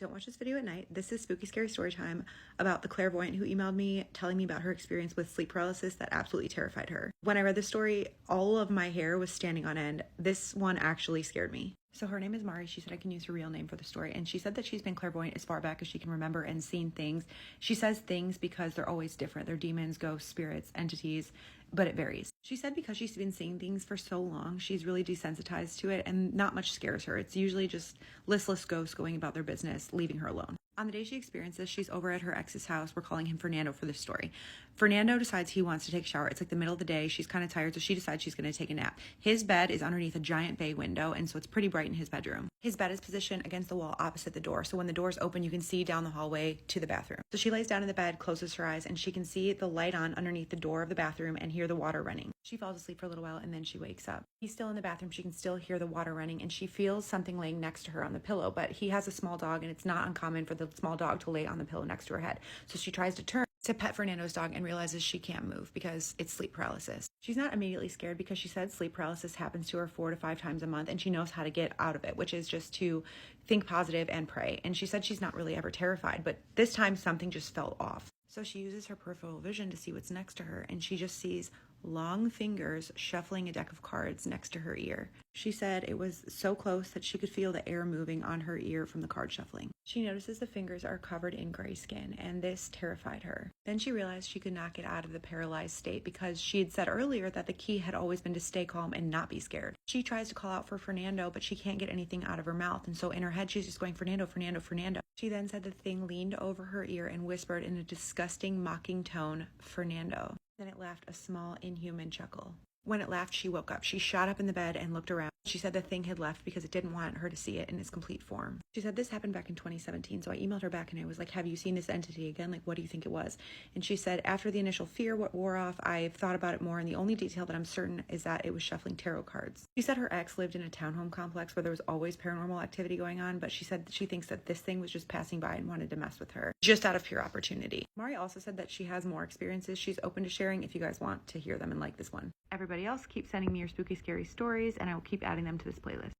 Don't watch this video at night. This is spooky, scary story time about the clairvoyant who emailed me telling me about her experience with sleep paralysis that absolutely terrified her. When I read this story, all of my hair was standing on end. This one actually scared me. So her name is Mari. She said I can use her real name for the story. And she said that she's been clairvoyant as far back as she can remember and seen things. She says things because they're always different. They're demons, ghosts, spirits, entities, but it varies. She said because she's been seeing things for so long, she's really desensitized to it and not much scares her. It's usually just listless ghosts going about their business, leaving her alone. On the day she experienced this, she's over at her ex's house. We're calling him Fernando for this story. Fernando decides he wants to take a shower. It's like the middle of the day. She's kind of tired, so she decides she's going to take a nap. His bed is underneath a giant bay window, and so it's pretty bright in his bedroom. His bed is positioned against the wall opposite the door, so when the door's open, you can see down the hallway to the bathroom. So she lays down in the bed, closes her eyes, and she can see the light on underneath the door of the bathroom and hear the water running. She falls asleep for a little while, and then she wakes up. He's still in the bathroom. She can still hear the water running, and she feels something laying next to her on the pillow, but he has a small dog, and it's not uncommon for the small dog to lay on the pillow next to her head. So she tries to turn to pet Fernando's dog and realizes she can't move because it's sleep paralysis. She's not immediately scared because she said sleep paralysis happens to her 4 to 5 times a month, and she knows how to get out of it, which is just to think positive and pray. And she said she's not really ever terrified, but this time something just felt off. So she uses her peripheral vision to see what's next to her, and she just sees long fingers shuffling a deck of cards next to her ear. She said it was so close that she could feel the air moving on her ear from the card shuffling. She notices the fingers are covered in gray skin, and this terrified her. Then she realized she could not get out of the paralyzed state because she had said earlier that the key had always been to stay calm and not be scared. She tries to call out for Fernando, but she can't get anything out of her mouth, and so in her head she's just going, Fernando, Fernando, Fernando. She then said the thing leaned over her ear and whispered in a disgusting, mocking tone, Fernando. Then it laughed a small, inhuman chuckle. When it laughed, she woke up. She shot up in the bed and looked around. She said the thing had left because it didn't want her to see it in its complete form. She said this happened back in 2017, so I emailed her back and I was like, have you seen this entity again? Like, what do you think it was? And she said, after the initial fear wore off, I've thought about it more, and the only detail that I'm certain is that it was shuffling tarot cards. She said her ex lived in a townhome complex where there was always paranormal activity going on, but she said that she thinks that this thing was just passing by and wanted to mess with her, just out of pure opportunity. Mari also said that she has more experiences she's open to sharing if you guys want to hear them and like this one. Everybody else, keep sending me your spooky, scary stories, and I will keep adding them to this playlist.